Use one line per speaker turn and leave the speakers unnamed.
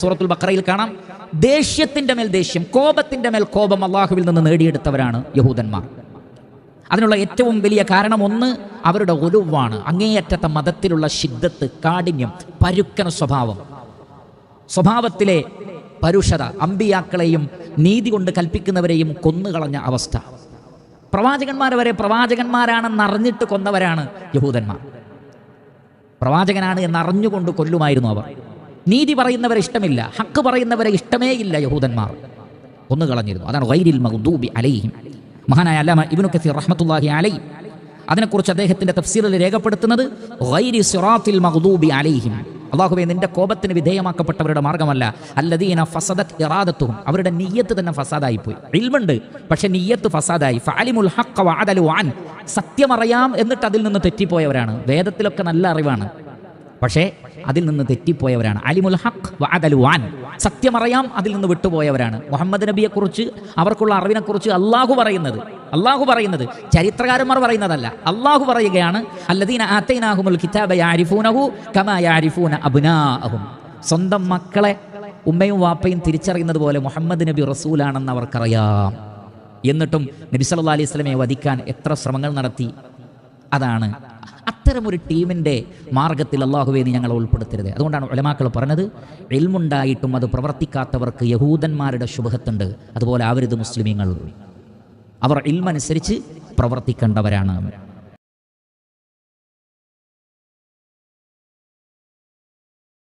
സൂറത്തുൽ ബഖറയിൽ കാണാം, ദേഷ്യത്തിന്റെ മേൽ ദേഷ്യം, കോപത്തിന്റെ മേൽ കോപം അള്ളാഹുവിൽ നിന്ന് നേടിയെടുത്തവരാണ് യഹൂദന്മാർ. അതിനുള്ള ഏറ്റവും വലിയ കാരണം ഒന്ന് അവരുടെ ഒലുവാണ്, അങ്ങേയറ്റത്തെ മതത്തിലുള്ള ശിദ്ദത്ത്, കാഠിന്യം, പരുക്കന സ്വഭാവത്തിലെ പരുഷത, അമ്പിയാക്കളെയും നീതി കൊണ്ട് കൽപ്പിക്കുന്നവരെയും കൊന്നുകളഞ്ഞ അവസ്ഥ. പ്രവാചകന്മാർ വരെ പ്രവാചകന്മാരാണെന്നറിഞ്ഞിട്ട് കൊന്നവരാണ് യഹൂദന്മാർ. പ്രവാചകനാണ് എന്നറിഞ്ഞുകൊണ്ട് കൊല്ലുമായിരുന്നു അവർ. നീതി പറയുന്നവരെ ഇഷ്ടമില്ല, ഹക്ക് പറയുന്നവരെ ഇഷ്ടമേ ഇല്ല യഹൂദന്മാർ, കൊന്നുകളഞ്ഞിരുന്നു. അതാണ് ഗൈരിൽ മഗ്ദൂബി അലൈഹിം. മഹാനായ അല്ലാമ ഇബ്നു കസീർ റഹ്മത്തുള്ളാഹി അലൈഹി അതിനെക്കുറിച്ച് അദ്ദേഹത്തിന്റെ തഫ്സീറിൽ രേഖപ്പെടുത്തുന്നത് ഗൈരി സിറാത്തിൽ മഗ്ദൂബി അലൈഹിം, അല്ലാഹുവേ നിന്റെ കോപത്തിന് വിധേയമാക്കപ്പെട്ടവരുടെ മാർഗമല്ല. അല്ലദീന ഫസദത് ഇറാദത്തുഹും, അവരുടെ നിയ്യത്ത് തന്നെ ഫസാദായിപ്പോയി. ഇൽമുണ്ട് പക്ഷെ നിയ്യത്ത് ഫസാദായി. ഫഅലിമുൽ ഹഖ്ഖ വഅദലു അൻ, സത്യമറിയാം എന്നിട്ട് അതിൽ നിന്ന് തെറ്റിപ്പോയവരാണ്. വേദത്തിലൊക്കെ നല്ല അറിവാണ്, പക്ഷേ അതിൽ നിന്ന് തെറ്റിപ്പോയവരാണ്. അലിമുൽ ഹഖ് വഅദലു അൻ, സത്യമറിയാം അതിൽ നിന്ന് വിട്ടുപോയവരാണ്. മുഹമ്മദ് നബിയെക്കുറിച്ച്, അവർക്കുള്ള അറിവിനെക്കുറിച്ച് അള്ളാഹു പറയുന്നത് ചരിത്രകാരന്മാർ പറയുന്നതല്ല, അള്ളാഹു പറയുകയാണ്. അല്ലദീന ആതൈനാഹുമുൽ കിതാബ യഅരിഫൂനഹു കമാ യഅരിഫൂന അബ്നാഅഹും, സ്വന്തം മക്കളെ ഉമ്മയും വാപ്പയും തിരിച്ചറിയുന്നത് പോലെ മുഹമ്മദ് നബി റസൂലാണെന്ന് അവർക്കറിയാം. എന്നിട്ടും നബി സല്ലല്ലാഹു അലൈഹി വസല്ലമയെ വധിക്കാൻ എത്ര ശ്രമങ്ങൾ നടത്തി. അതാണ് അത്തരമൊരു ടീമിൻ്റെ മാർഗത്തിൽ അല്ലാഹുവേ നീ ഞങ്ങളെ ഉൾപ്പെടുത്തരുത്. അതുകൊണ്ടാണ് ഉലമാക്കൾ പറഞ്ഞത്, ഇൽമുണ്ടായിട്ടും അത് പ്രവർത്തിക്കാത്തവർക്ക് യഹൂദന്മാരുടെ ശുബഹത്തുണ്ട്. അതുപോലെ ആവരുത് മുസ്ലിമീങ്ങൾ. അവർ ഇൽമനുസരിച്ച് പ്രവർത്തിക്കേണ്ടവരാണ്.